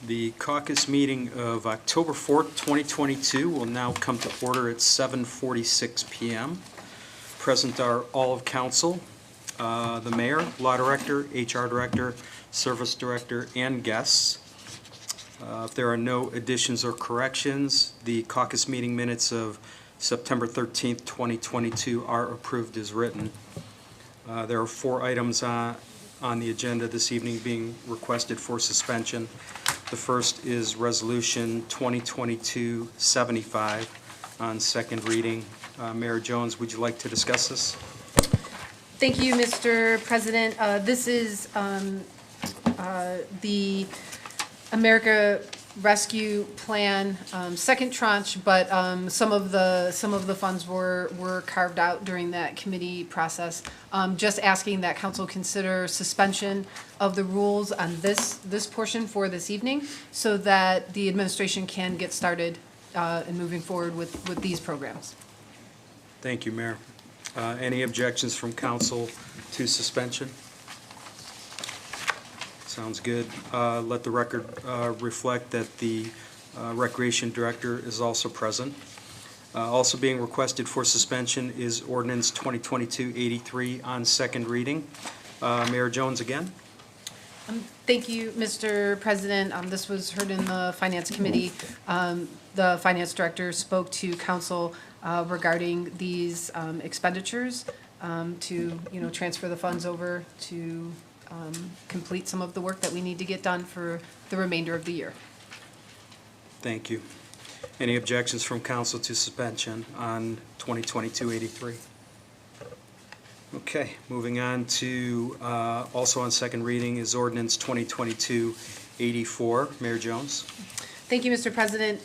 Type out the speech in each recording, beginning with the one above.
The caucus meeting of October 4th, 2022 will now come to order at 7:46 p.m. Present are all of council, the mayor, law director, HR director, service director, and guests. If there are no additions or corrections, the caucus meeting minutes of September 13th, 2022 are approved as written. There are 4 items on the agenda this evening being requested for suspension. The first is Resolution 2022-75 on second reading. Mayor Jones, would you like to discuss this? Thank you, Mr. President. This is the America Rescue Plan second tranche, but some of the funds were carved out during that committee process. Just asking that council consider suspension of the rules on this portion for this evening, so that the administration can get started in moving forward with these programs. Thank you, Mayor. Any objections from council to suspension? Sounds good. Let the record reflect that the Recreation Director is also present. Also being requested for suspension is Ordinance 2022-83 on second reading. Mayor Jones again. Thank you, Mr. President. This was heard in the Finance Committee. The Finance Director spoke to council regarding these expenditures to, transfer the funds over to complete some of the work that we need to get done for the remainder of the year. Thank you. Any objections from council to suspension on 2022-83? Okay, moving on to, also on second reading is Ordinance 2022-84. Mayor Jones. Thank you, Mr. President.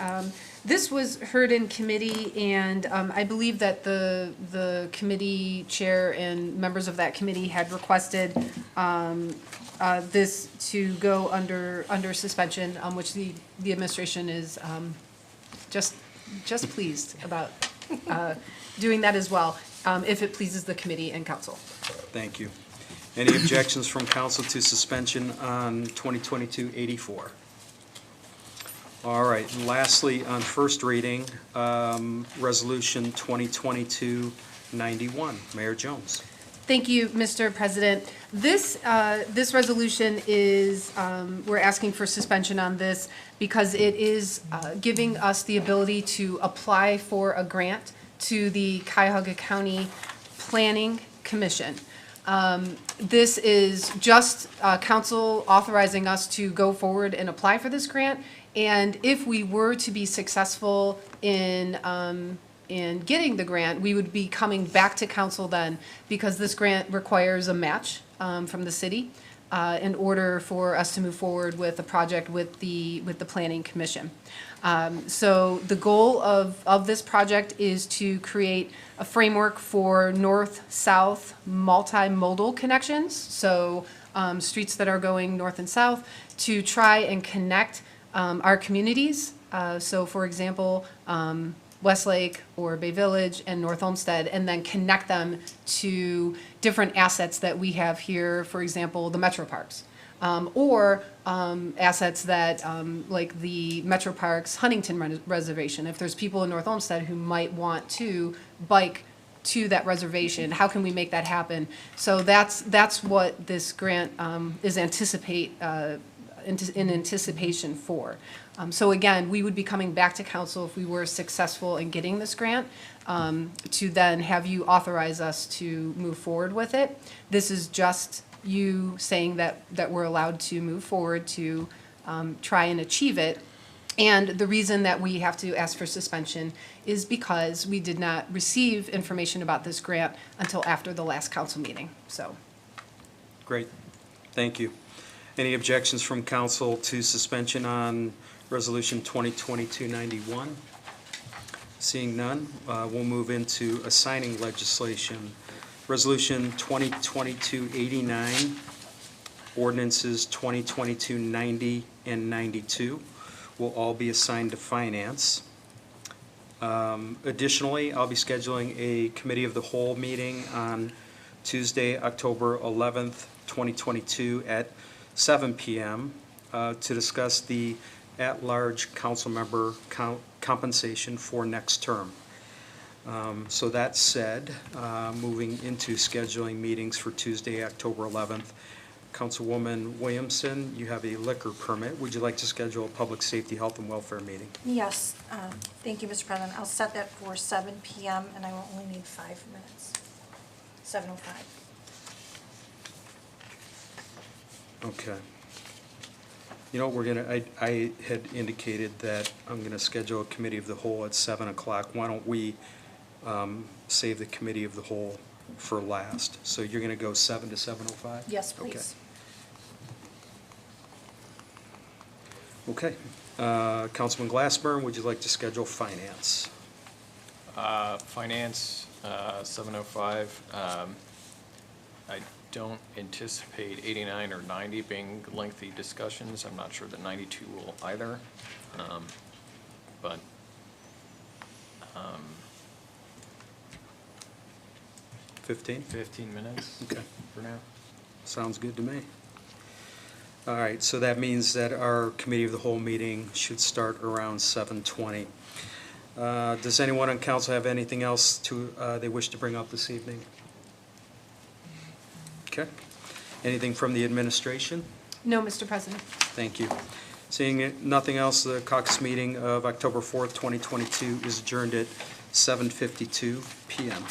This was heard in committee, and I believe that the committee chair and members of that committee had requested this to go under suspension, which the administration is just pleased about doing that as well, if it pleases the committee and council. Thank you. Any objections from council to suspension on 2022-84? All right, and lastly, on first reading, Resolution 2022-91. Mayor Jones. Thank you, Mr. President. This resolution is, we're asking for suspension on this because it is giving us the ability to apply for a grant to the Cuyahoga County Planning Commission. This is just council authorizing us to go forward and apply for this grant. And if we were to be successful in getting the grant, we would be coming back to council then, because this grant requires a match from the city in order for us to move forward with a project with the Planning Commission. So the goal of this project is to create a framework for north-south multimodal connections, so streets that are going north and south, to try and connect our communities. So for example, Westlake or Bay Village and North Olmsted, and then connect them to different assets that we have here, for example, the Metro Parks. Or assets that, like the Metro Parks Huntington Reservation. If there's people in North Olmsted who might want to bike to that reservation, how can we make that happen? So that's what this grant is in anticipation for. So again, we would be coming back to council if we were successful in getting this grant to then have you authorize us to move forward with it. This is just you saying that we're allowed to move forward to try and achieve it. And the reason that we have to ask for suspension is because we did not receive information about this grant until after the last council meeting. So, Great. Thank you. Any objections from council to suspension on Resolution 2022-91? Seeing none, we'll move into assigning legislation. Resolution 2022-89, ordinances 2022-90 and 92 will all be assigned to finance. Additionally, I'll be scheduling a committee of the whole meeting on Tuesday, October 11th, 2022 at 7 p.m. to discuss the at-large council member compensation for next term. So that said, moving into scheduling meetings for Tuesday, October 11th. Councilwoman Williamson, you have a liquor permit. Would you like to schedule a public safety, health, and welfare meeting? Yes, thank you, Mr. President. I'll set that for 7 PM, and I will only need 5 minutes. 7:05. Okay. You know, I had indicated that I'm gonna schedule a committee of the whole at 7 o'clock. Why don't we save the committee of the whole for last? So you're gonna go 7 to 7:05? Yes, please. Okay. Councilman Glassburn, would you like to schedule finance? Finance, 7:05. I don't anticipate 89 or 90 being lengthy discussions. I'm not sure that 92 will either. But 15? 15 minutes Okay. for now. Sounds good to me. All right, so that means that our committee of the whole meeting should start around 7:20. Does anyone on council have anything else they wish to bring up this evening? Okay. Anything from the administration? No, Mr. President. Thank you. Seeing nothing else, the caucus meeting of October 4th, 2022 is adjourned at 7:52 PM.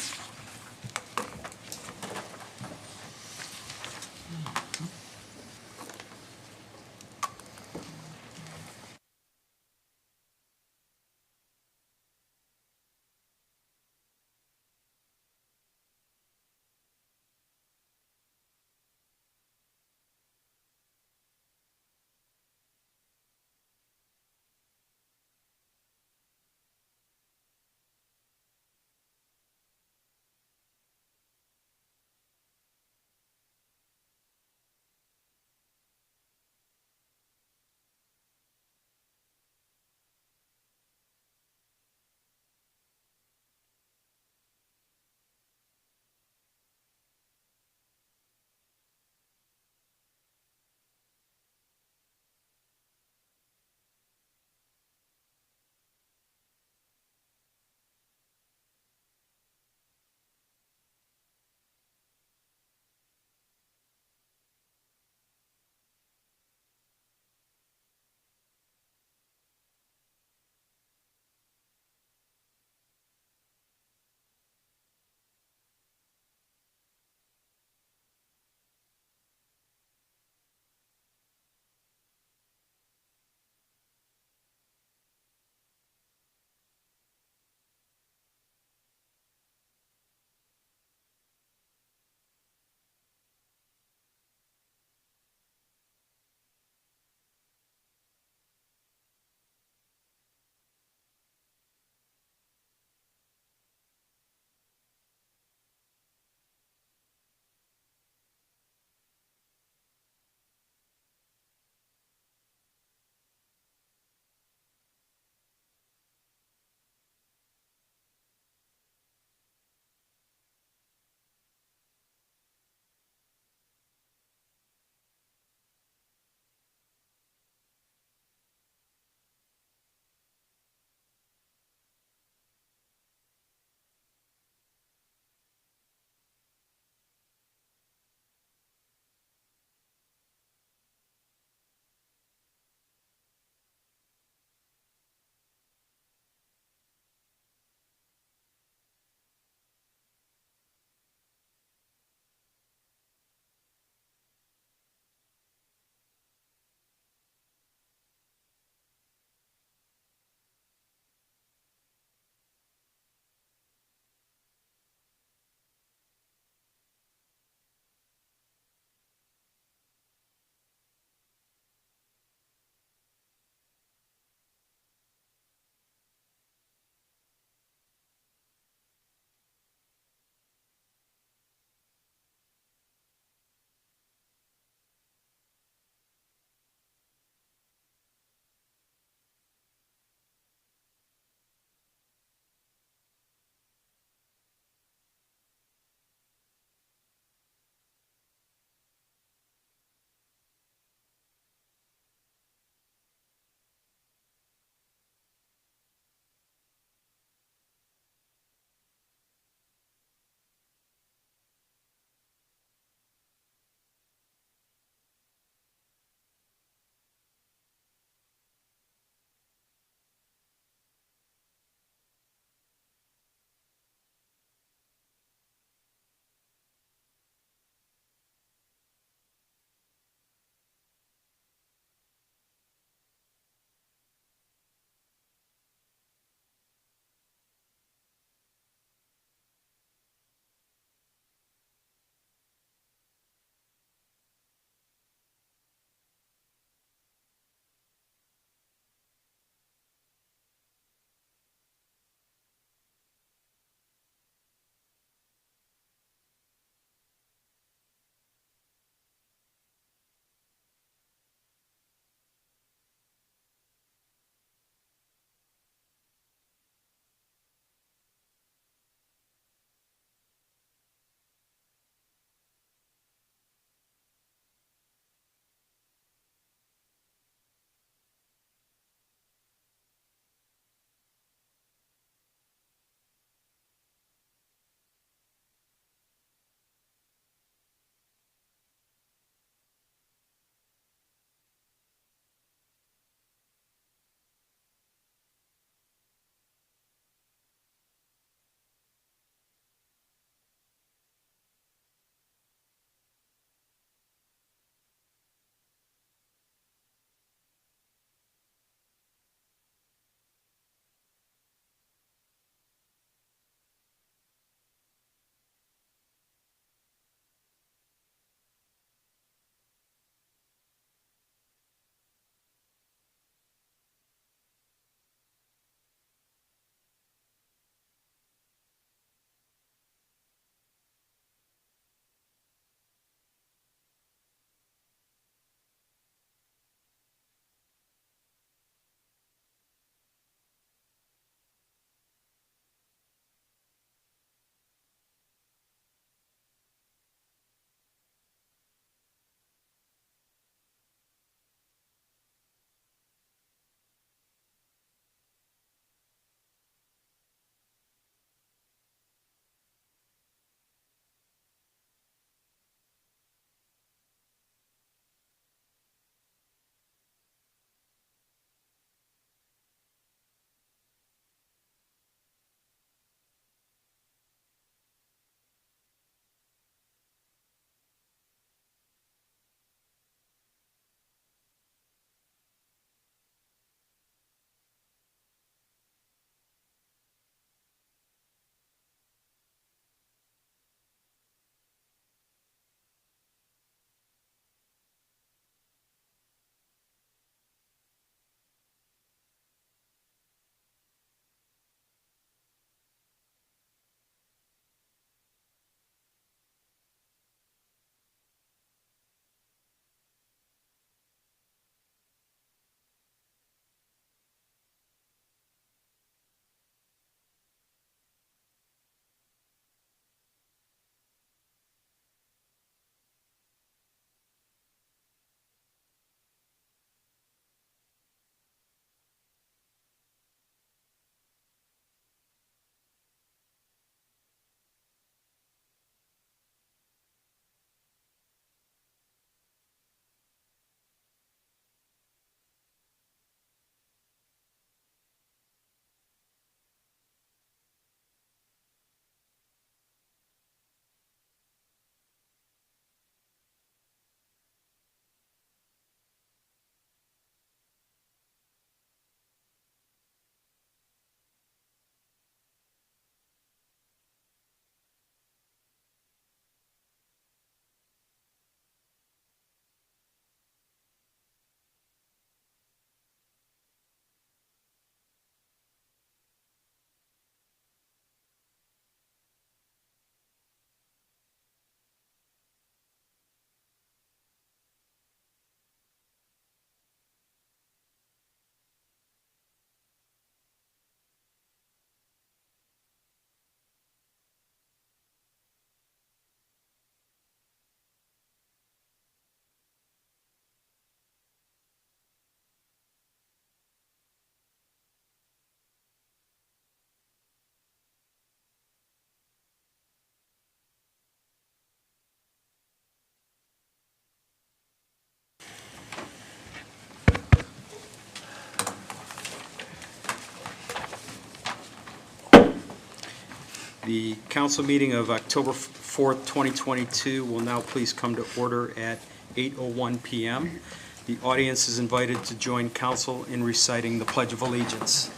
The council meeting of October 4th, 2022 will now please come to order at 8:01 PM. The audience is invited to join council in reciting the Pledge of Allegiance.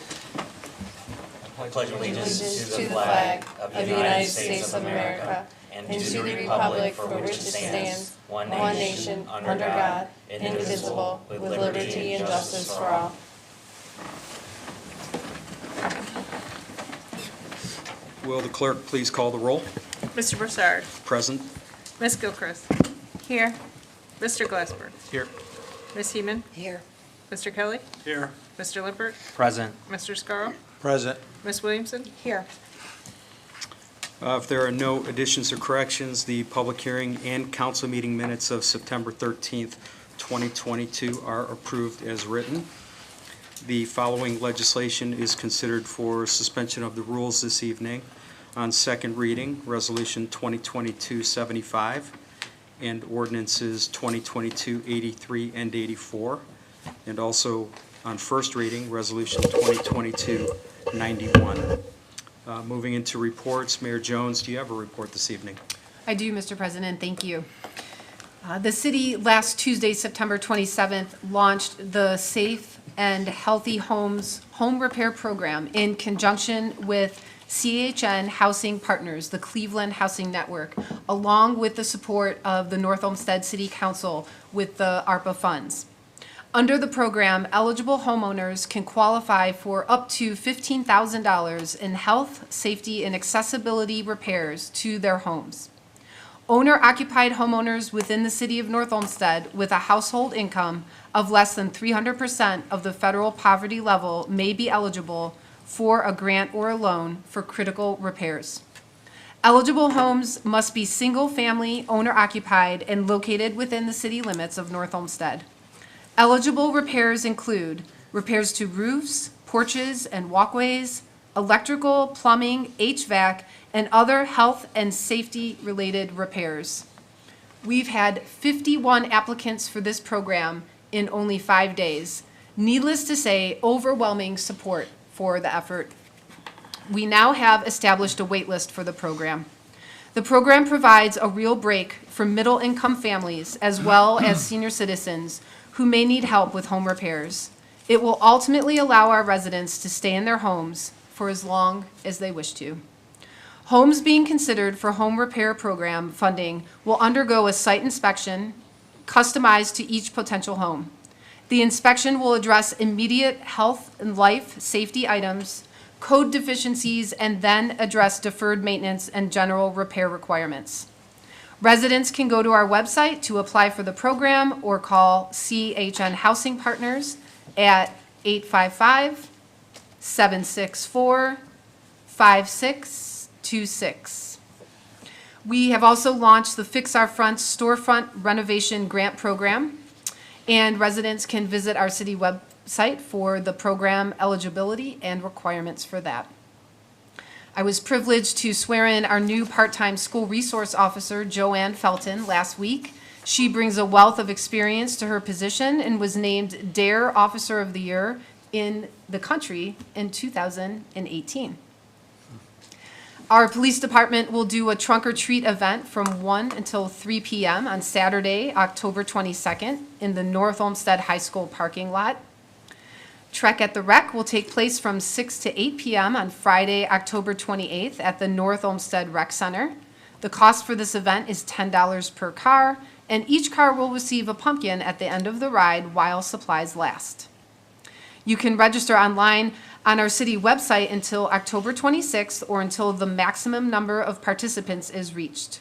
Pledge allegiance to the flag of the United States of America and to the republic for which it stands, one nation, under God, indivisible, with liberty and justice for all. Will the clerk please call the roll? Mr. Broussard. Present. Ms. Gilchrist. Here. Mr. Glassberg. Here. Ms. Heeman. Here. Mr. Kelly. Here. Mr. Lippert. Present. Mr. Scarrow. Present. Ms. Williamson. Here. If there are no additions or corrections, the public hearing and council meeting minutes of September 13th, 2022 are approved as written. The following legislation is considered for suspension of the rules this evening. On second reading, Resolution 2022-75 and ordinances 2022-83 and 84. And also on first reading, Resolution 2022-91. Moving into reports, Mayor Jones, do you have a report this evening? I do, Mr. President, thank you. The city last Tuesday, September 27th, launched the Safe and Healthy Homes Home Repair Program in conjunction with CHN Housing Partners, the Cleveland Housing Network, along with the support of the North Olmsted City Council with the ARPA funds. Under the program, eligible homeowners can qualify for up to $15,000 in health, safety, and accessibility repairs to their homes. Owner-occupied homeowners within the city of North Olmsted with a household income of less than 300% of the federal poverty level may be eligible for a grant or a loan for critical repairs. Eligible homes must be single-family, owner-occupied, and located within the city limits of North Olmsted. Eligible repairs include repairs to roofs, porches, and walkways, electrical, plumbing, HVAC, and other health and safety-related repairs. We've had 51 applicants for this program in only 5 days. Needless to say, overwhelming support for the effort. We now have established a wait list for the program. The program provides a real break for middle-income families as well as senior citizens who may need help with home repairs. It will ultimately allow our residents to stay in their homes for as long as they wish to. Homes being considered for home repair program funding will undergo a site inspection customized to each potential home. The inspection will address immediate health and life safety items, code deficiencies, and then address deferred maintenance and general repair requirements. Residents can go to our website to apply for the program or call CHN Housing Partners at 855-764-5626. We have also launched the Fix Our Front Storefront Renovation Grant Program, and residents can visit our city website for the program eligibility and requirements for that. I was privileged to swear in our new part-time school resource officer, Joanne Felton, last week. She brings a wealth of experience to her position and was named DARE Officer of the Year in the country in 2018. Our police department will do a trunk or treat event from 1 until 3 p.m. on Saturday, October 22nd in the North Olmsted High School parking lot. Trek at the Rec will take place from 6 to 8 p.m. on Friday, October 28th at the North Olmsted Rec Center. The cost for this event is $10 per car, and each car will receive a pumpkin at the end of the ride while supplies last. You can register online on our city website until October 26th or until the maximum number of participants is reached.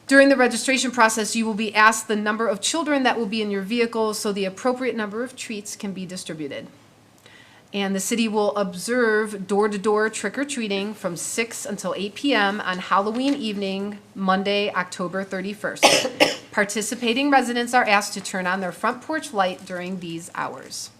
During the registration process, you will be asked the number of children that will be in your vehicle so the appropriate number of treats can be distributed. And the city will observe door-to-door trick-or-treating from 6 until 8 p.m. on Halloween evening, Monday, October 31st. Participating residents are asked to turn on their front porch light during these hours.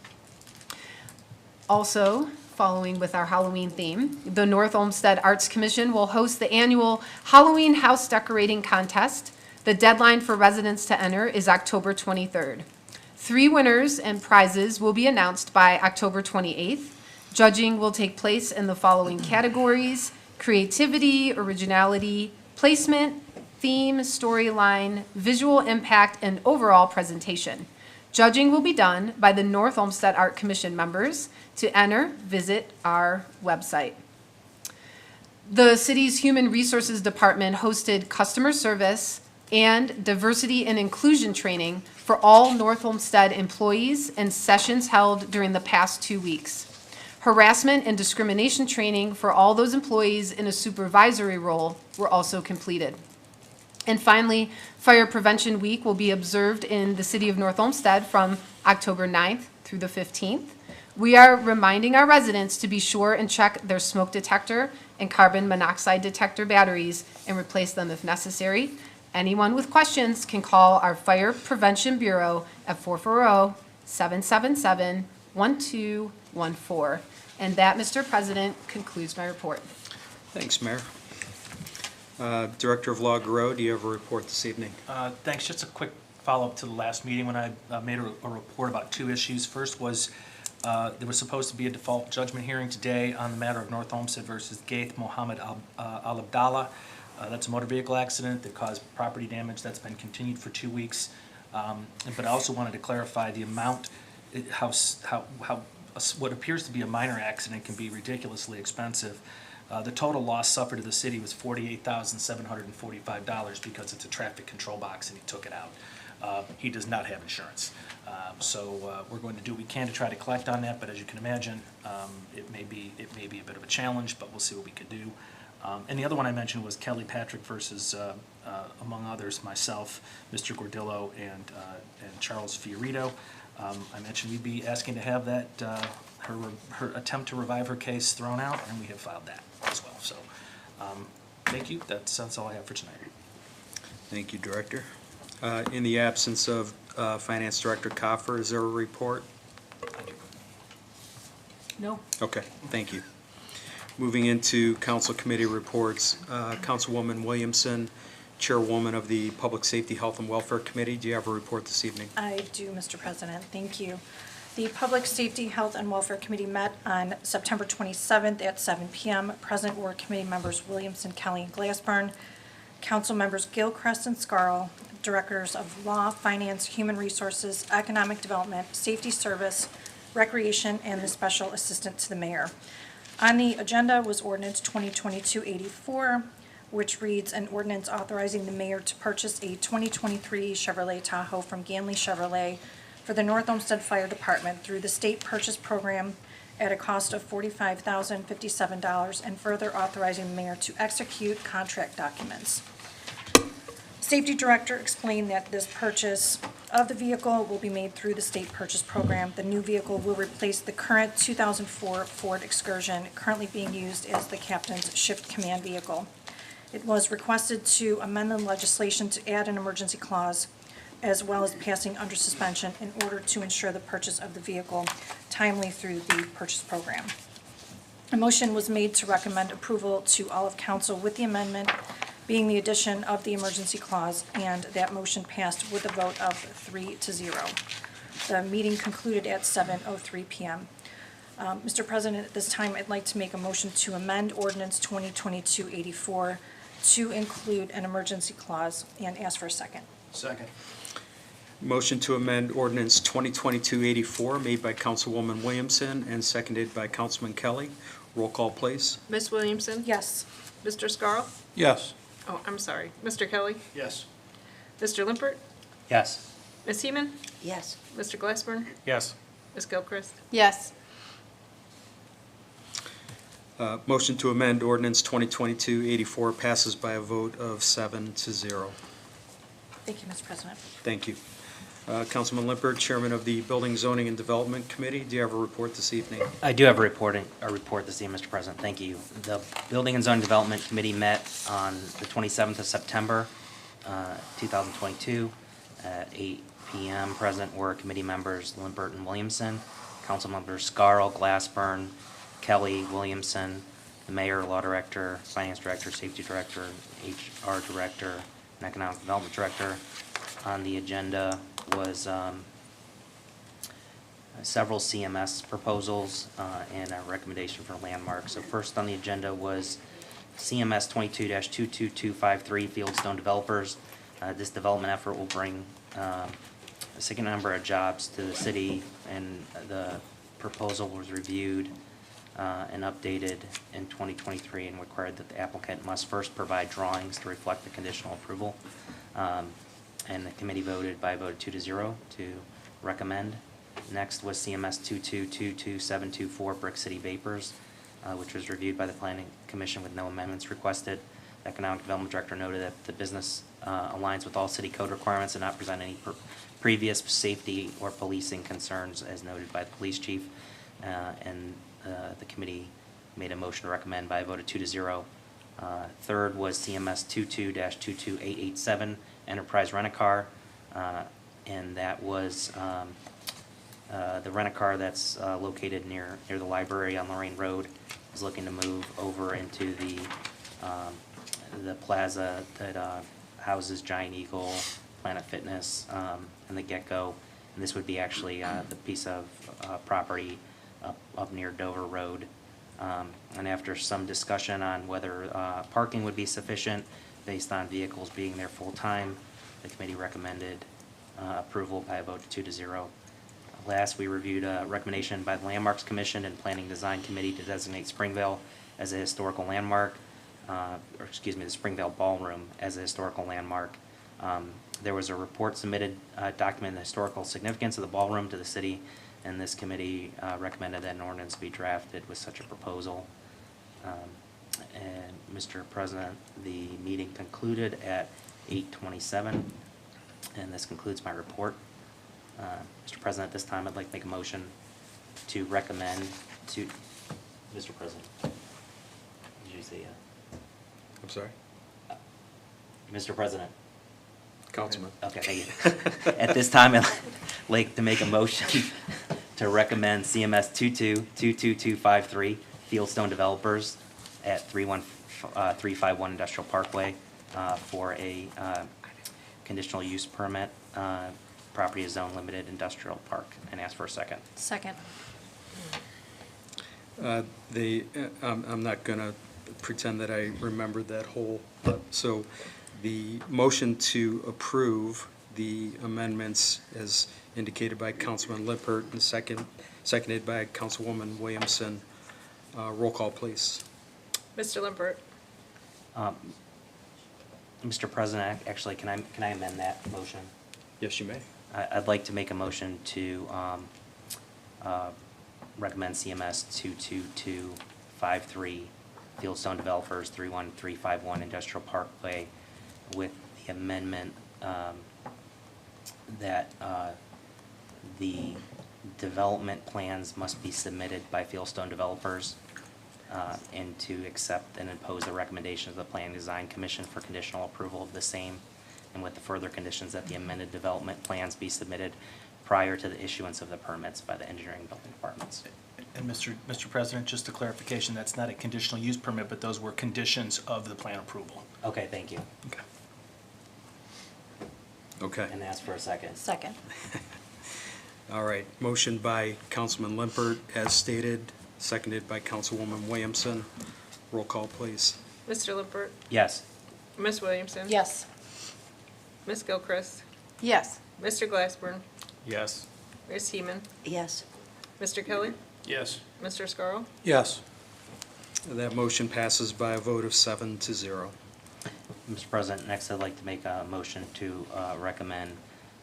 Also, following with our Halloween theme, the North Olmsted Arts Commission will host the annual Halloween House Decorating Contest. The deadline for residents to enter is October 23rd. 3 winners and prizes will be announced by October 28th. Judging will take place in the following categories: creativity, originality, placement, theme, storyline, visual impact, and overall presentation. Judging will be done by the North Olmsted Art Commission members. To enter, visit our website. The city's Human Resources Department hosted customer service and diversity and inclusion training for all North Olmsted employees and sessions held during the past 2 weeks. Harassment and discrimination training for all those employees in a supervisory role were also completed. And finally, Fire Prevention Week will be observed in the city of North Olmsted from October 9th through the 15th. We are reminding our residents to be sure and check their smoke detector and carbon monoxide detector batteries and replace them if necessary. Anyone with questions can call our Fire Prevention Bureau at 440-777-1214. And that, Mr. President, concludes my report. Thanks, Mayor. Director of Law Garreau, do you have a report this evening? Thanks. Just a quick follow-up to the last meeting when I made a report about 2 issues. First was there was supposed to be a default judgment hearing today on the matter of North Olmsted versus Gaith Mohammed Al-Abdallah. That's a motor vehicle accident that caused property damage. That's been continued for 2 weeks. But I also wanted to clarify the amount, how what appears to be a minor accident can be ridiculously expensive. The total loss suffered to the city was $48,745 because it's a traffic control box and he took it out. He does not have insurance. So we're going to do what we can to try to collect on that, but as you can imagine, it may be a bit of a challenge, but we'll see what we can do. And the other one I mentioned was Kelly Patrick versus, among others, myself, Mr. Gordillo, and Charles Fiorito. I mentioned we'd be asking to have that, her attempt to revive her case thrown out, and we have filed that as well. So, thank you. That's all I have for tonight. Thank you, Director. In the absence of Finance Director Coffer, is there a report? No. Okay, thank you. Moving into council committee reports, Councilwoman Williamson, Chairwoman of the Public Safety, Health, and Welfare Committee, do you have a report this evening? I do, Mr. President. Thank you. The Public Safety, Health, and Welfare Committee met on September 27th at 7 p.m. Present were committee members Williamson, Kelly, and Glassburn, council members Gilchrist and Scarl, directors of Law, Finance, Human Resources, Economic Development, Safety Service, Recreation, and the Special Assistant to the Mayor. On the agenda was Ordinance 2022-84, which reads an ordinance authorizing the mayor to purchase a 2023 Chevrolet Tahoe from Ganley Chevrolet for the North Olmsted Fire Department through the state purchase program at a cost of $45,057, and further authorizing the mayor to execute contract documents. Safety Director explained that this purchase of the vehicle will be made through the state purchase program. The new vehicle will replace the current 2004 Ford Excursion, currently being used as the captain's shift command vehicle. It was requested to amend the legislation to add an emergency clause, as well as passing under suspension in order to ensure the purchase of the vehicle timely through the purchase program. A motion was made to recommend approval to all of council with the amendment being the addition of the emergency clause, and that motion passed with a vote of 3-0. The meeting concluded at 7:03 p.m. Mr. President, at this time, I'd like to make a motion to amend Ordinance 2022-84 to include an emergency clause and ask for a second. Second. Motion to amend Ordinance 2022-84 made by Councilwoman Williamson and seconded by Councilman Kelly. Roll call, please. Ms. Williamson? Yes. Mr. Scarl? Yes. Oh, I'm sorry. Mr. Kelly? Yes. Mr. Limpert? Yes. Ms. Heeman? Yes. Mr. Glassburn? Yes. Ms. Gilchrist? Yes. Motion to amend Ordinance 2022-84 passes by a vote of 7-0. Thank you, Mr. President. Thank you. Councilman Limpert, Chairman of the Building, Zoning, and Development Committee, do you have a report this evening? I do have a report this evening, Mr. President. Thank you. The Building and Zoning Development Committee met on the 27th of September, 2022 at 8 p.m. Present were committee members Limpert and Williamson, council members Scarl, Glassburn, Kelly, Williamson, the mayor, law director, finance director, safety director, HR director, and economic development director. On the agenda was several CMS proposals and a recommendation for landmarks. So first on the agenda was CMS 22-22253 Fieldstone Developers. This development effort will bring a significant number of jobs to the city, and the proposal was reviewed and updated in 2023 and required that the applicant must first provide drawings to reflect the conditional approval. And the committee voted by a vote of 2-0 to recommend. Next was CMS 22-22724 Brick City Vapors, which was reviewed by the Planning Commission with no amendments requested. The Economic Development Director noted that the business aligns with all city code requirements and not present any previous safety or policing concerns as noted by the police chief. And the committee made a motion to recommend by a vote of 2-0. Third was CMS 22-22887 Enterprise Rent-A-Car, and that was the rent-a-car that's located near the library on Lorraine Road is looking to move over into the plaza that houses Giant Eagle, Planet Fitness, and the Get-Go. And this would be actually the piece of property up near Dover Road. And after some discussion on whether parking would be sufficient based on vehicles being there full-time, the committee recommended approval by a vote of 2-0. Last, we reviewed a recommendation by the Landmarks Commission and Planning Design Committee to designate Springvale as a historical landmark, the Springvale Ballroom as a historical landmark. There was a report submitted documenting the historical significance of the ballroom to the city, and this committee recommended that an ordinance be drafted with such a proposal. And Mr. President, the meeting concluded at 8:27, and this concludes my report. Mr. President, at this time, I'd like to make a motion to recommend to, Mr. President, did you say, I'm sorry? Mr. President? Councilman. Okay, thank you. At this time, I'd like to make a motion to recommend CMS 22-22253 Fieldstone Developers at 351 Industrial Parkway for a conditional use permit. Property is zone limited industrial park, and ask for a second. Second. I'm not going to pretend that I remembered that whole, so the motion to approve the amendments as indicated by Councilman Lippert and seconded by Councilwoman Williamson. Roll call, please. Mr. Limpert. Mr. President, actually, can I amend that motion? Yes, you may. I'd like to make a motion to recommend CMS 22253 Fieldstone Developers 31351 Industrial Parkway with the amendment that the development plans must be submitted by Fieldstone Developers and to accept and impose the recommendations of the Planning Design Commission for conditional approval of the same, and with the further conditions that the amended development plans be submitted prior to the issuance of the permits by the engineering building departments. And Mr. President, just a clarification, that's not a conditional use permit, but those were conditions of the plan approval. Okay, thank you. Okay. Okay. And ask for a second. Second. All right. Motion by Councilman Limpert as stated, seconded by Councilwoman Williamson. Roll call, please. Mr. Limpert. Yes. Ms. Williamson. Yes. Ms. Gilchrist. Yes. Mr. Glassburn. Yes. Ms. Heeman. Yes. Mr. Kelly. Yes. Mr. Scarl. Yes. That motion passes by a vote of 7-0. Mr. President, next I'd like to make a motion to recommend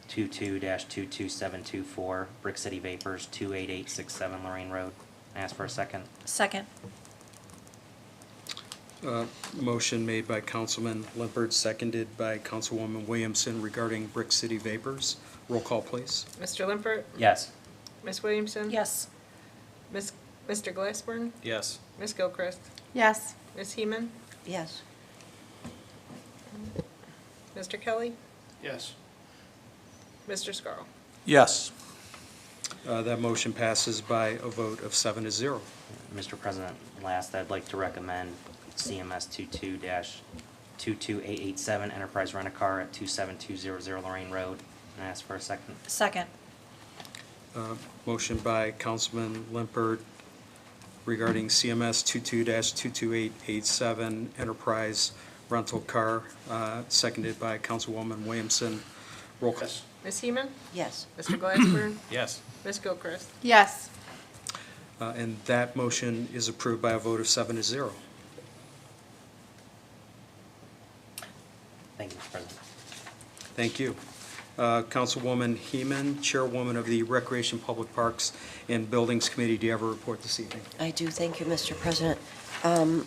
22-22724 Brick City Vapors 28867 Lorraine Road. Ask for a second. Second. Motion made by Councilman Limpert, seconded by Councilwoman Williamson regarding Brick City Vapors. Roll call, please. Mr. Limpert. Yes. Ms. Williamson. Yes. Mr. Glassburn. Yes. Ms. Gilchrist. Yes. Ms. Heeman. Yes. Mr. Kelly. Yes. Mr. Scarl. Yes. That motion passes by a vote of 7-0. Mr. President, last I'd like to recommend CMS 22-22887 Enterprise Rent-A-Car at 27200 Lorraine Road. And ask for a second. Second. Motion by Councilman Limpert, regarding CMS 22-22887 Enterprise Rental Car, seconded by Councilwoman Williamson. Roll call. Ms. Heeman? Yes. Mr. Glassbern? Yes. Ms. Gilchrist? Yes. And that motion is approved by a vote of 7-0. Thank you, Mr. President. Thank you. Councilwoman Heeman, Chairwoman of the Recreation, Public Parks, and Buildings Committee, do you have a report this evening? I do, thank you, Mr. President. On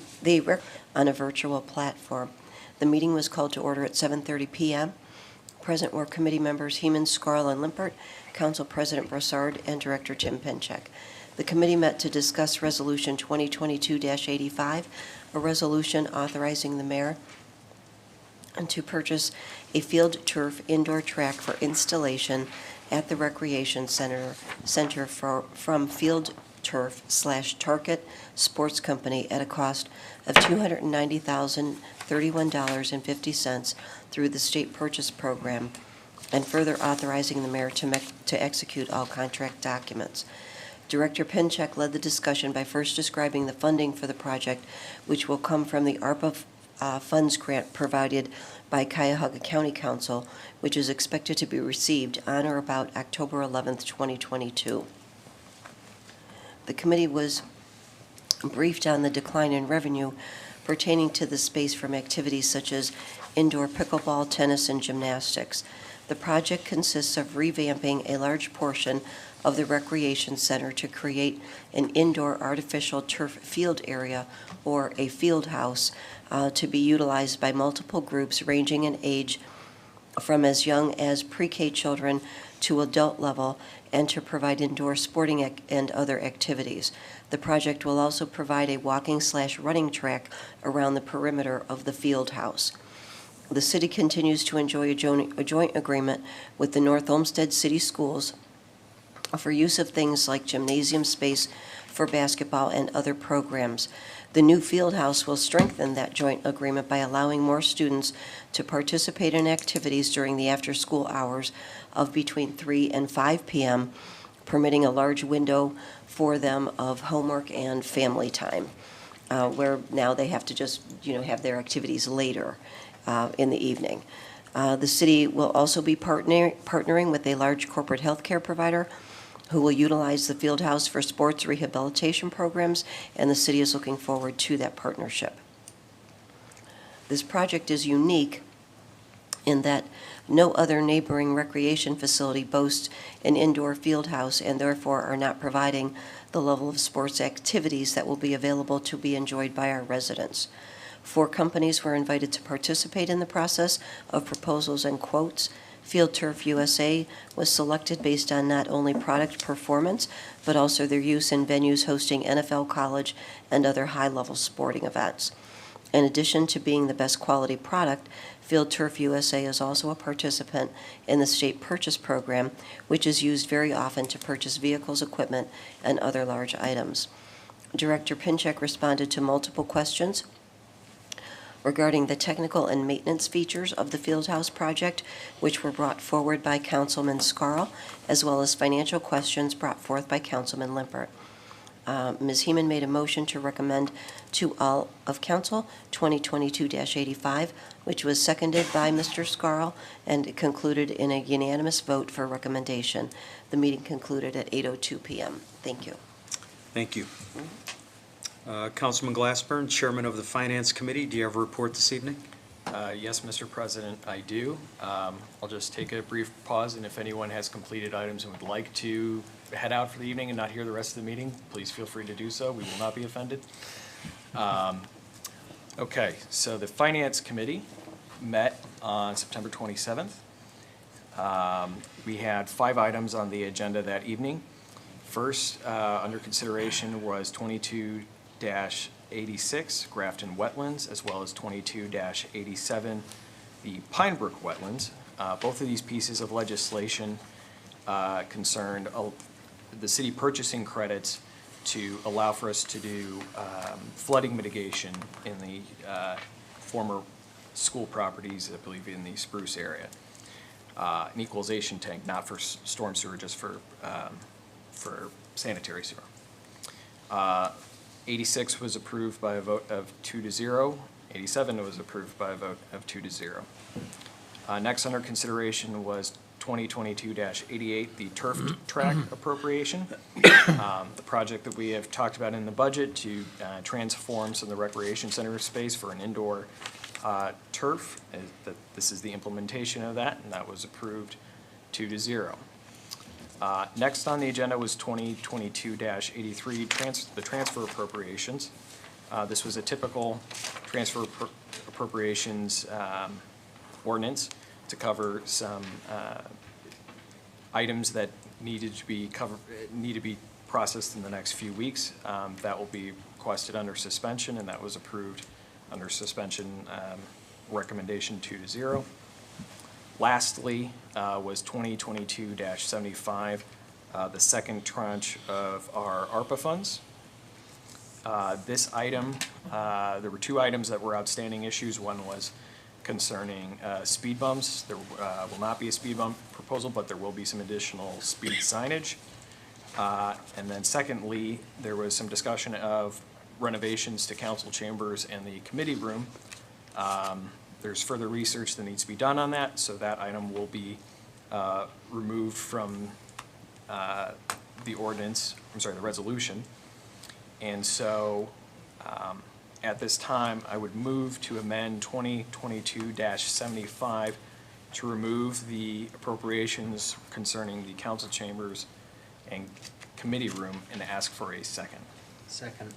a virtual platform. The meeting was called to order at 7:30 PM. Present were committee members Heeman, Scarl, and Limpert, Council President Brassard, and Director Tim Pinchek. The committee met to discuss Resolution 2022-85, a resolution authorizing the mayor to purchase a field turf indoor track for installation at the Recreation Center from Field Turf/Target Sports Company at a cost of $290,031.50 through the state purchase program, and further authorizing the mayor to execute all contract documents. Director Pinchek led the discussion by first describing the funding for the project, which will come from the ARPA funds grant provided by Cuyahoga County Council, which is expected to be received on or about October 11th, 2022. The committee was briefed on the decline in revenue pertaining to the space from activities such as indoor pickleball, tennis, and gymnastics. The project consists of revamping a large portion of the recreation center to create an indoor artificial turf field area, or a field house, to be utilized by multiple groups ranging in age from as young as pre-K children to adult level, and to provide indoor sporting and other activities. The project will also provide a walking/running track around the perimeter of the field house. The city continues to enjoy a joint agreement with the North Olmsted City Schools for use of things like gymnasium space for basketball and other programs. The new field house will strengthen that joint agreement by allowing more students to participate in activities during the after-school hours of between 3 and 5 p.m., permitting a large window for them of homework and family time, where now they have to just, have their activities later in the evening. The city will also be partnering with a large corporate healthcare provider who will utilize the field house for sports rehabilitation programs, and the city is looking forward to that partnership. This project is unique in that no other neighboring recreation facility boasts an indoor field house, and therefore are not providing the level of sports activities that will be available to be enjoyed by our residents. 4 companies were invited to participate in the process of proposals and quotes. Field Turf USA was selected based on not only product performance, but also their use in venues hosting NFL, college, and other high-level sporting events. In addition to being the best quality product, Field Turf USA is also a participant in the state purchase program, which is used very often to purchase vehicles, equipment, and other large items. Director Pinchek responded to multiple questions regarding the technical and maintenance features of the Fieldhouse project, which were brought forward by Councilman Scarl, as well as financial questions brought forth by Councilman Limpert. Ms. Heeman made a motion to recommend to all of council 2022-85, which was seconded by Mr. Scarl, and it concluded in a unanimous vote for recommendation. The meeting concluded at 8:02 p.m. Thank you. Thank you. Councilman Glassburn, Chairman of the Finance Committee, do you have a report this evening? Yes, Mr. President, I do. I'll just take a brief pause, and if anyone has completed items and would like to head out for the evening and not hear the rest of the meeting, please feel free to do so. We will not be offended. Okay, so the Finance Committee met on September 27th. We had 5 items on the agenda that evening. First, under consideration was 22-86 Grafton Wetlands, as well as 22-87 the Pine Brook Wetlands. Both of these pieces of legislation concerned the city purchasing credits to allow for us to do flooding mitigation in the former school properties, I believe in the Spruce area. An equalization tank, not for storm sewer, just for sanitary sewer. 86 was approved by a vote of 2-0. 87 was approved by a vote of 2-0. Next under consideration was 2022-88, the turf track appropriation. The project that we have talked about in the budget to transform some of the recreation center space for an indoor turf. This is the implementation of that, and that was approved 2-0. Next on the agenda was 2022-83, the transfer appropriations. This was a typical transfer appropriations ordinance to cover some items that need to be processed in the next few weeks. That will be requested under suspension, and that was approved under suspension, recommendation 2-0. Lastly, was 2022-75, the second tranche of our ARPA funds. This item, there were two items that were outstanding issues. One was concerning speed bumps. There will not be a speed bump proposal, but there will be some additional speed signage. And then secondly, there was some discussion of renovations to council chambers and the committee room. There's further research that needs to be done on that, so that item will be removed from the ordinance, the resolution. And so at this time, I would move to amend 2022-75 to remove the appropriations concerning the council chambers and committee room and ask for a second. Second.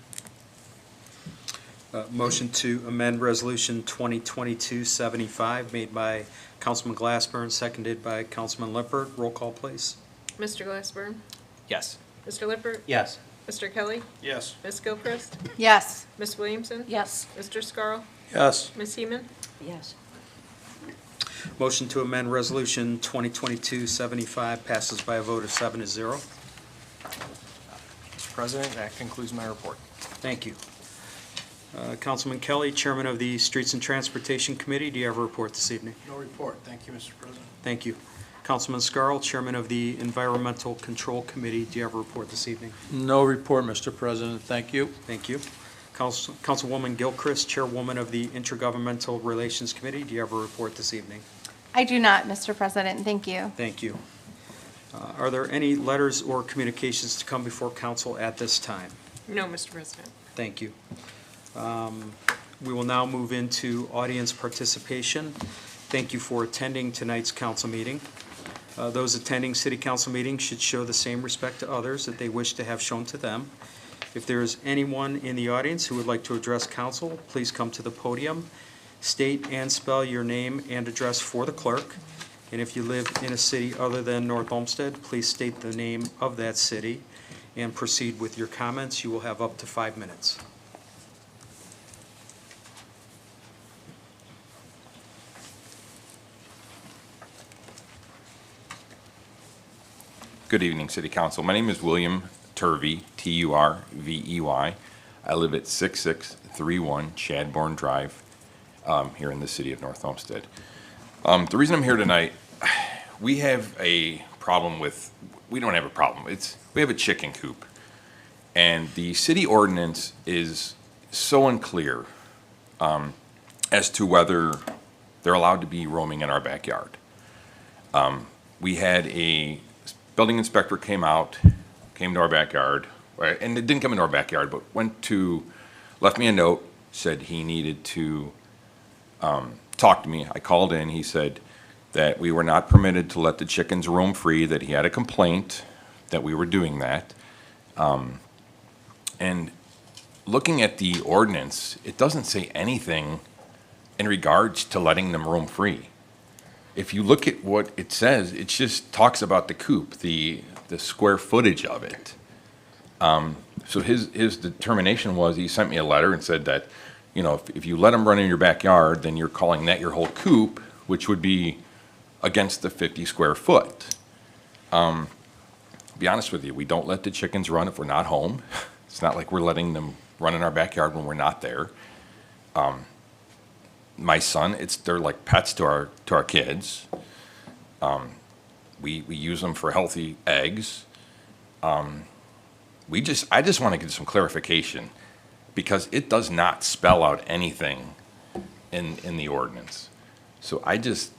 Motion to amend Resolution 2022-75 made by Councilman Glassburn, seconded by Councilman Lippert. Roll call, please. Mr. Glassburn? Yes. Mr. Lippert? Yes. Mr. Kelly? Yes. Ms. Gilchrist? Yes. Ms. Williamson? Yes. Mr. Scarl? Yes. Ms. Heeman? Yes. Motion to amend Resolution 2022-75 passes by a vote of 7-0. Mr. President, that concludes my report. Thank you. Councilman Kelly, Chairman of the Streets and Transportation Committee, do you have a report this evening? No report. Thank you, Mr. President. Thank you. Councilman Scarl, Chairman of the Environmental Control Committee, do you have a report this evening? No report, Mr. President. Thank you. Thank you. Councilwoman Gilchrist, Chairwoman of the Intergovernmental Relations Committee, do you have a report this evening? I do not, Mr. President. Thank you. Thank you. Are there any letters or communications to come before council at this time? No, Mr. President. Thank you. We will now move into audience participation. Thank you for attending tonight's council meeting. Those attending city council meetings should show the same respect to others that they wish to have shown to them. If there is anyone in the audience who would like to address council, please come to the podium, state and spell your name and address for the clerk. And if you live in a city other than North Olmsted, please state the name of that city and proceed with your comments. You will have up to 5 minutes. Good evening, City Council. My name is William Turvey, Turvey. I live at 6631 Chadbourne Drive here in the city of North Olmsted. The reason I'm here tonight, we have a problem with, we don't have a problem, we have a chicken coop. And the city ordinance is so unclear as to whether they're allowed to be roaming in our backyard. We had a building inspector came to our backyard, and it didn't come into our backyard, but left me a note, said he needed to talk to me. I called in, he said that we were not permitted to let the chickens roam free, that he had a complaint that we were doing that. And looking at the ordinance, it doesn't say anything in regards to letting them roam free. If you look at what it says, it just talks about the coop, the square footage of it. So his determination was, he sent me a letter and said that, you know, if you let them run in your backyard, then you're calling that your whole coop, which would be against the 50 square foot. To be honest with you, we don't let the chickens run if we're not home. It's not like we're letting them run in our backyard when we're not there. My son, they're like pets to our kids. We use them for healthy eggs. I just want to get some clarification. because it does not spell out anything in the ordinance. So I just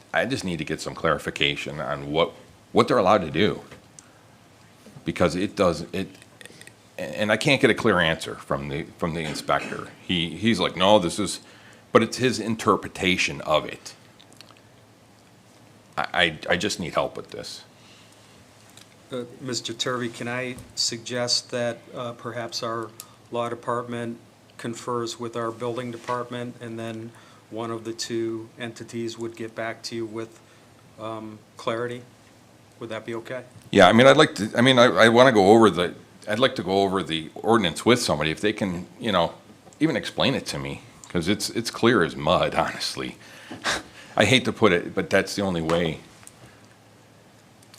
need to get some clarification on what they're allowed to do. Because and I can't get a clear answer from the inspector. He's like, no, but it's his interpretation of it. I just need help with this. Mr. Turvey, can I suggest that perhaps our law department confers with our building department, and then one of the two entities would get back to you with clarity? Would that be okay? Yeah, I mean, I want to go over I'd like to go over the ordinance with somebody, if they can, even explain it to me, because it's clear as mud, honestly. I hate to put it, but that's the only way.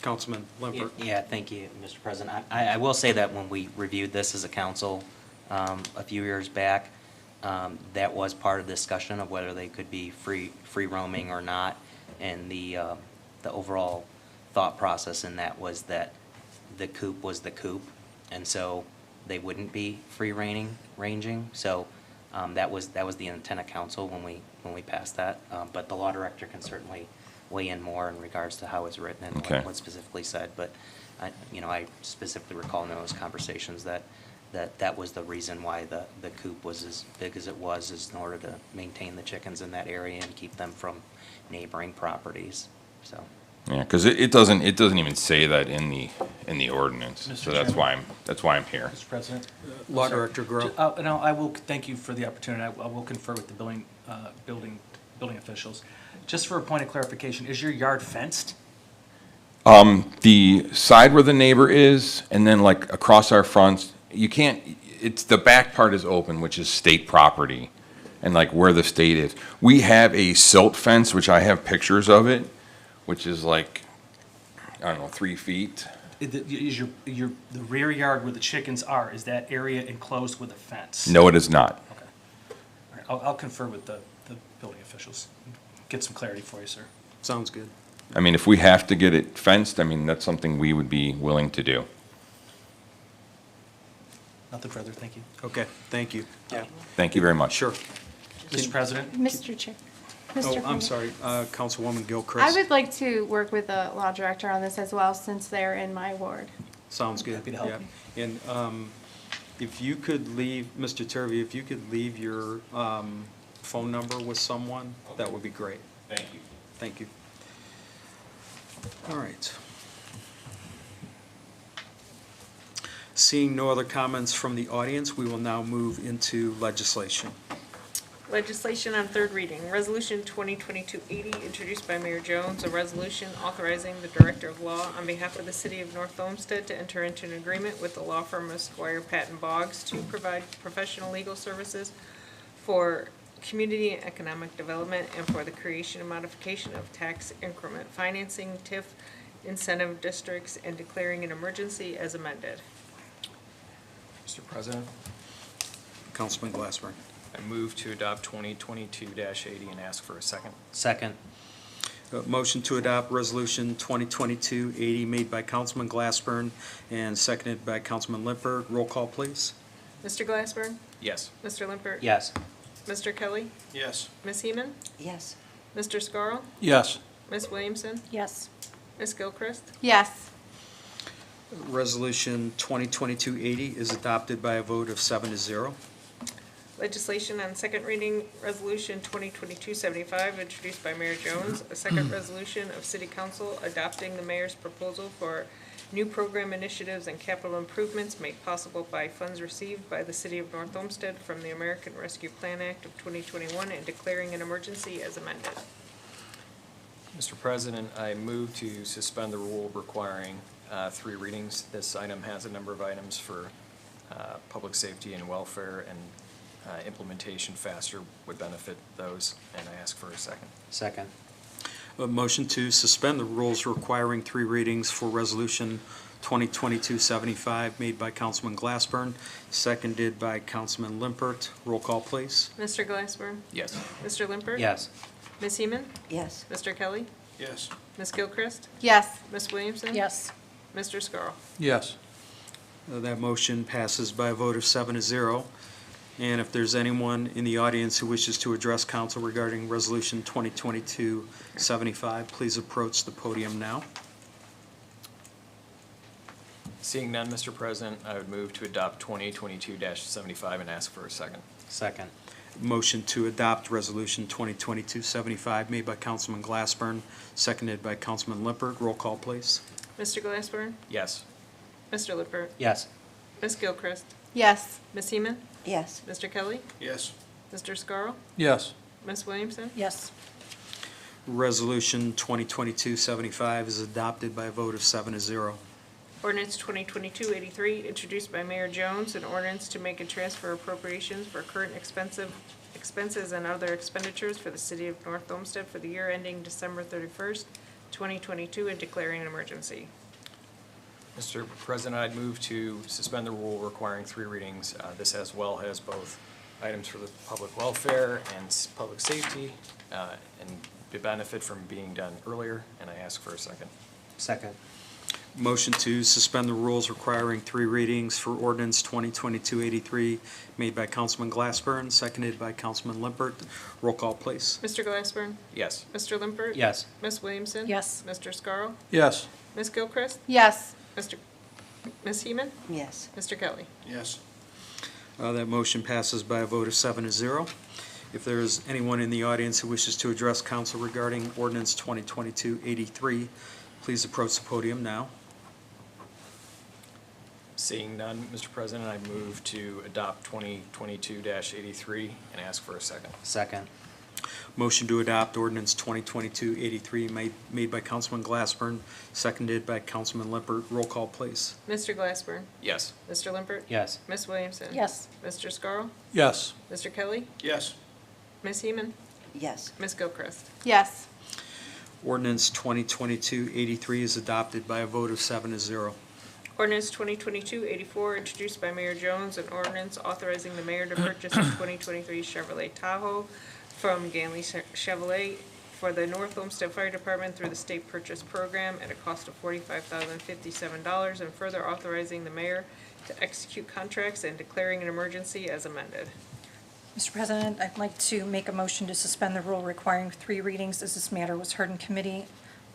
Councilman Limpert? Yeah, thank you, Mr. President. I will say that when we reviewed this as a council a few years back, that was part of the discussion of whether they could be free roaming or not. And the overall thought process in that was that the coop was the coop, and so they wouldn't be free ranging. So that was the intent of council when we passed that. But the law director can certainly weigh in more in regards to how it's written and Okay. what's specifically said. But I specifically recall in those conversations that was the reason why the coop was as big as it was, is in order to maintain the chickens in that area and keep them from neighboring properties. So. Yeah, because it doesn't even say that in the ordinance. Mr. So that's Chairman? why I'm here. Mr. President? Law Sorry. Director Groh. No, I will, thank you for the opportunity. I will confer with the building officials. Just for a point of clarification, is your yard fenced? The side where the neighbor is, and then like across our fronts, it's the back part is open, which is state property, and like where the state is. We have a silt fence, which I have pictures of it, which is like, I don't know, 3 feet. Is the rear yard where the chickens are, is that area enclosed with a fence? No, it is not. Okay. All right, I'll confer with the building officials, get some clarity for you, sir. Sounds good. I mean, if we have to get it fenced, I mean, that's something we would be willing to do. Nothing further, thank you. Okay, thank you. Yeah, Thank you very much. sure. Mr. President? Mr. Chair. Mr. Oh, I'm President. sorry, Councilwoman I Gilchrist. would like to work with the law director on this as well, since they're in my ward. Sounds good. Happy to help Yeah. And if you could leave, Mr. Turvey, if you could leave your phone number with someone, that would be great. Thank you. Thank you. All right. Seeing no other comments from the audience, we will now move into legislation. Legislation on third reading, Resolution 2022-80, introduced by Mayor Jones, a resolution authorizing the Director of Law on behalf of the City of North Olmsted to enter into an agreement with the law firm of Squire Patton Boggs to provide professional legal services for community and economic development and for the creation and modification of tax increment financing, TIF incentive districts, and declaring an emergency as amended. Mr. President, Councilman Glassburn. I move to adopt 2022-80 and ask for a second. Second. Motion to adopt Resolution 2022-80 made by Councilman Glassburn and seconded by Councilman Limpert. Roll call, please. Mr. Glassburn? Yes. Mr. Limpert? Yes. Mr. Kelly? Yes. Ms. Heeman? Yes. Mr. Scarl? Yes. Ms. Williamson? Yes. Ms. Gilchrist? Yes. Resolution 2022-80 is adopted by a vote of 7-0. Legislation on second reading, Resolution 2022-75, introduced by Mayor Jones, a second resolution of City Council adopting the mayor's proposal for new program initiatives and capital improvements made possible by funds received by the City of North Olmsted from the American Rescue Plan Act of 2021 and declaring an emergency as amended. Mr. President, I move to suspend the rule requiring 3 readings. This item has a number of items for public safety and welfare, and implementation faster would benefit those, and I ask for a second. Second. A motion to suspend the rules requiring 3 readings for Resolution 2022-75 made by Councilman Glassburn, seconded by Councilman Limpert. Roll call, please. Mr. Glassburn? Yes. Mr. Limpert? Yes. Ms. Heeman? Yes. Mr. Kelly? Yes. Ms. Gilchrist? Yes. Ms. Williamson? Yes. Mr. Scarl? Yes. That motion passes by a vote of 7-0. And if there's anyone in the audience who wishes to address council regarding Resolution 2022-75, please approach the podium now. Seeing none, Mr. President, I would move to adopt 2022-75 and ask for a second. Second. Motion to adopt Resolution 2022-75 made by Councilman Glassburn, seconded by Councilman Lippert. Roll call, please. Mr. Glassburn? Yes. Mr. Lippert? Yes. Ms. Gilchrist? Yes. Ms. Heeman? Yes. Mr. Kelly? Yes. Mr. Scarl? Yes. Ms. Williamson? Yes. Resolution 2022-75 is adopted by a vote of 7-0. Ordinance 2022-83, introduced by Mayor Jones, an ordinance to make and transfer appropriations for current expenses and other expenditures for the city of North Olmsted for the year ending December 31st, 2022, and declaring an emergency. Mr. President, I'd move to suspend the rule requiring 3 readings. This as well has both items for the public welfare and public safety, and the benefit from being done earlier, and I ask for a second. Second. Motion to suspend the rules requiring 3 readings for Ordinance 2022-83 made by Councilman Glassburn, seconded by Councilman Lippert. Roll call, please. Mr. Glassburn? Yes. Mr. Limpert? Yes. Ms. Williamson? Yes. Mr. Scarl? Yes. Ms. Gilchrist? Yes. Ms. Heeman? Yes. Mr. Kelly? Yes. That motion passes by a vote of 7-0. If there is anyone in the audience who wishes to address council regarding Ordinance 2022-83, please approach the podium now. Seeing none, Mr. President, I move to adopt 2022-83 and ask for a second. Second. Motion to adopt Ordinance 2022-83 made by Councilman Glassburn, seconded by Councilman Lippert. Roll call, please. Mr. Glassburn? Yes. Mr. Limpert? Yes. Ms. Williamson? Yes. Mr. Scarl? Yes. Mr. Kelly? Yes. Ms. Heeman? Yes. Ms. Gilchrist? Yes. Ordinance 2022-83 is adopted by a vote of 7-0. Ordinance 2022-84, introduced by Mayor Jones, an ordinance authorizing the mayor to purchase a 2023 Chevrolet Tahoe from Ganley Chevrolet for the North Olmsted Fire Department through the state purchase program at a cost of $45,057, and further authorizing the mayor to execute contracts and declaring an emergency as amended. Mr. President, I'd like to make a motion to suspend the rule requiring 3 readings as this matter was heard in committee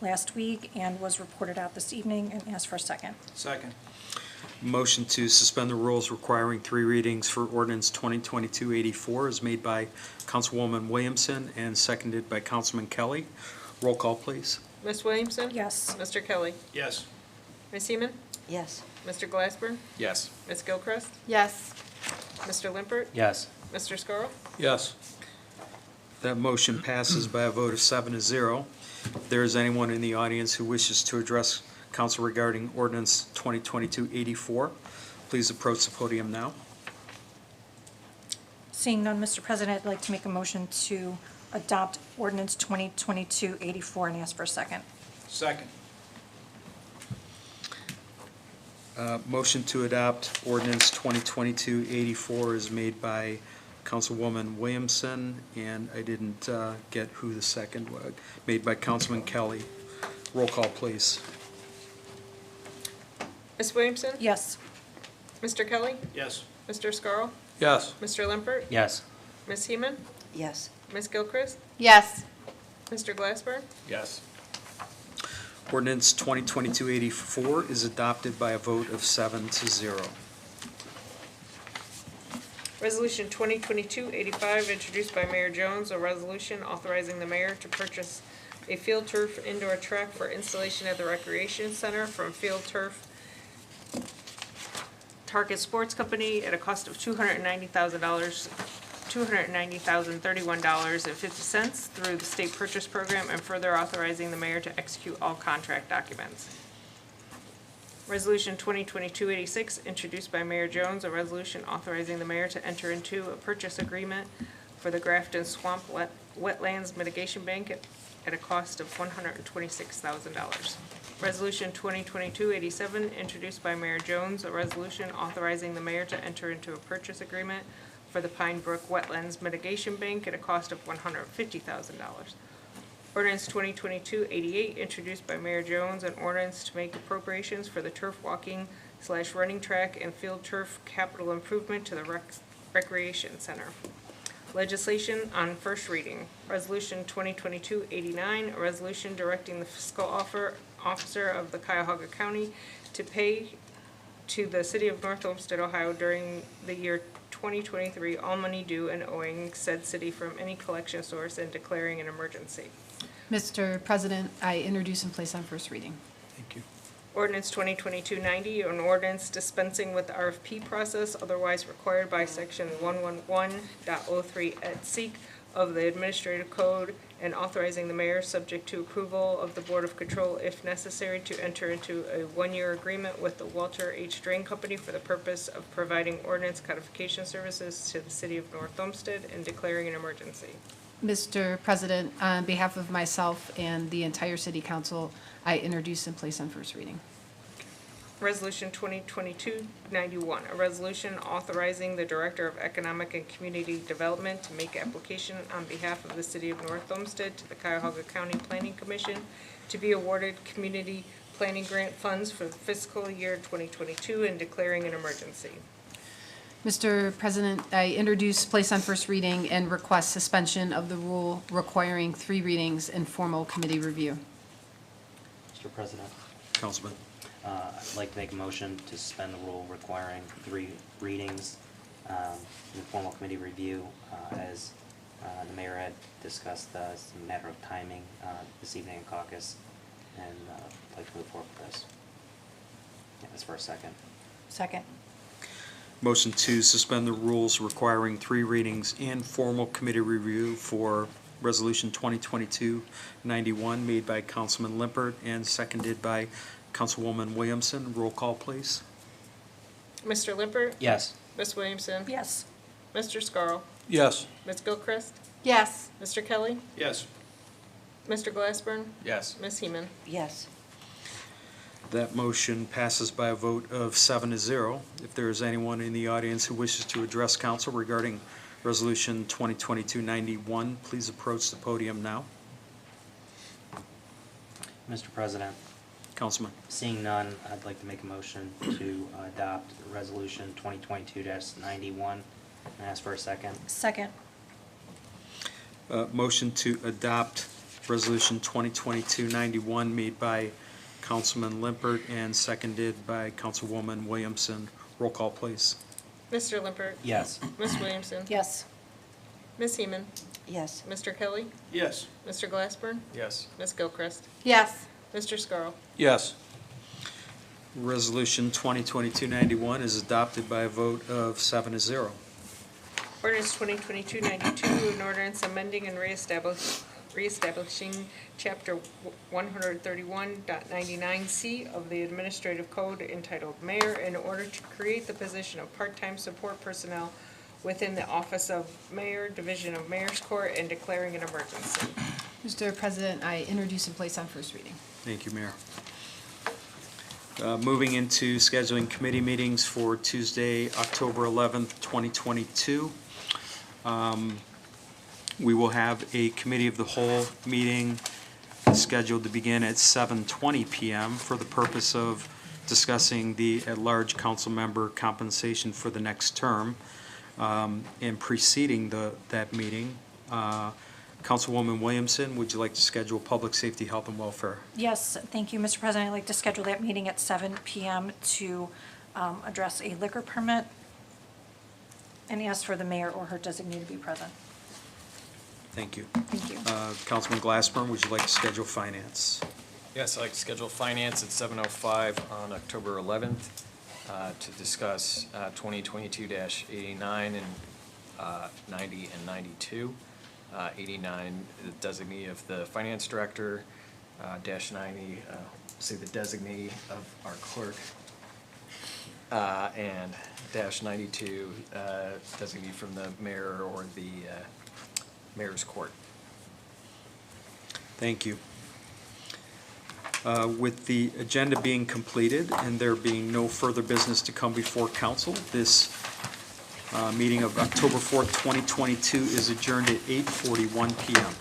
last week and was reported out this evening, and ask for a second. Second. Motion to suspend the rules requiring 3 readings for Ordinance 2022-84 is made by Councilwoman Williamson and seconded by Councilman Kelly. Roll call, please. Ms. Williamson? Yes. Mr. Kelly? Yes. Ms. Heeman? Yes. Mr. Glassburn? Yes. Ms. Gilchrist? Yes. Mr. Limpert? Yes. Mr. Scarl? Yes. That motion passes by a vote of 7-0. If there is anyone in the audience who wishes to address council regarding Ordinance 2022-84, please approach the podium now. Seeing none, Mr. President, I'd like to make a motion to adopt ordinance 2022-84 and ask for a second. Second. Motion to adopt Ordinance 2022-84 is made by Councilwoman Williamson, and I didn't get who the second was. Made by Councilman Kelly. Roll call, please. Ms. Williamson? Yes. Mr. Kelly? Yes. Mr. Scarl? Yes. Mr. Limpert? Yes. Ms. Heeman? Yes. Ms. Gilchrist? Yes. Mr. Glassburn? Yes. Ordinance 2022-84 is adopted by a vote of 7-0. Resolution 2022-85, introduced by Mayor Jones, a resolution authorizing the mayor to purchase a field turf indoor track for installation at the Recreation Center from Field Turf Target Sports Company at a cost of $290,031.50 through the state purchase program, and further authorizing the mayor to execute all contract documents. Resolution 2022-86, introduced by Mayor Jones, a resolution authorizing the mayor to enter into a purchase agreement for the Grafton Swamp Wetlands Mitigation Bank at a cost of $126,000. Resolution 2022-87, introduced by Mayor Jones, a resolution authorizing the mayor to enter into a purchase agreement for the Pine Brook Wetlands Mitigation Bank at a cost of $150,000. Ordinance 2022-88, introduced by Mayor Jones, an ordinance to make appropriations for the turf walking / running track and field turf capital improvement to the Recreation Center. Legislation on first reading. Resolution 2022-89, a resolution directing the fiscal officer of the Cuyahoga County to pay to the city of North Olmsted, Ohio during the year 2023 all money due and owing said city from any collection source and declaring an emergency. Mr. President, I introduce and place on first reading. Thank you. Ordinance 2022-90, an ordinance dispensing with the RFP process otherwise required by section 111.03 et seq. Of the Administrative Code and authorizing the mayor, subject to approval of the Board of Control if necessary, to enter into a one-year agreement with the Walter H. Drain Company for the purpose of providing ordinance codification services to the city of North Olmsted and declaring an emergency. Mr. President, on behalf of myself and the entire city council, I introduce and place on first reading. Resolution 2022-91, a resolution authorizing the Director of Economic and Community Development to make application on behalf of the City of North Olmsted to the Cuyahoga County Planning Commission to be awarded community planning grant funds for the fiscal year 2022 and declaring an emergency. Mr. President, I introduce, place on first reading, and request suspension of the rule requiring 3 readings and formal committee review. Mr. President, Councilman. I'd like to make a motion to suspend the rule requiring 3 readings, and formal committee review, as the mayor had discussed. It's a matter of timing this evening in caucus, and I'd like to move forward with this. Yeah, that's for a second. Second. Motion to suspend the rules requiring 3 readings and formal committee review for Resolution 2022-91 made by Councilman Limpert and seconded by Councilwoman Williamson. Roll call, please. Mr. Lippert? Yes. Ms. Williamson? Yes. Mr. Scarl? Yes. Ms. Gilchrist? Yes. Mr. Kelly? Yes. Mr. Glassburn? Yes. Ms. Heeman? Yes. That motion passes by a vote of 7-0. If there is anyone in the audience who wishes to address council regarding Resolution 2022-91, please approach the podium now. Mr. President, Councilman. seeing none, I'd like to make a motion to adopt Resolution 2022-91 and ask for a second. Second. Motion to adopt Resolution 2022-91 made by Councilman Limpert and seconded by Councilwoman Williamson. Roll call, please. Mr. Limpert? Yes. Ms. Williamson? Yes. Ms. Heeman? Yes. Mr. Kelly? Yes. Mr. Glassburn? Yes. Ms. Gilchrist? Yes. Mr. Scarl? Yes. Resolution 2022-91 is adopted by a vote of 7-0. Ordinance 2022-92, an ordinance amending and reestablishing Chapter 131.99C of the Administrative Code entitled Mayor in order to create the position of part-time support personnel within the Office of Mayor, Division of Mayor's Court, and declaring an emergency. Mr. President, I introduce and place on first reading. Thank you, Mayor. Moving into scheduling committee meetings for Tuesday, October 11th, 2022. We will have a committee of the whole meeting scheduled to begin at 7:20 p.m. for the purpose of discussing the at-large council member compensation for the next term. And preceding that meeting, Councilwoman Williamson, would you like to schedule public safety, health, and welfare? Yes, thank you, Mr. President. I'd like to schedule that meeting at 7 p.m. to address a liquor permit and ask for the mayor or her designee to be present. Thank you. Thank you. Councilman Glassburn, would you like to schedule finance? Yes, I'd like to schedule finance at 7:05 on October 11th to discuss 2022-89 and 90 and 92. 89, the designee of the finance director, -90, say the designee of our clerk, and -92, designee from the mayor or the mayor's court. Thank you. With the agenda being completed and there being no further business to come before council, this meeting of October 4th, 2022 is adjourned at 8:41 p.m.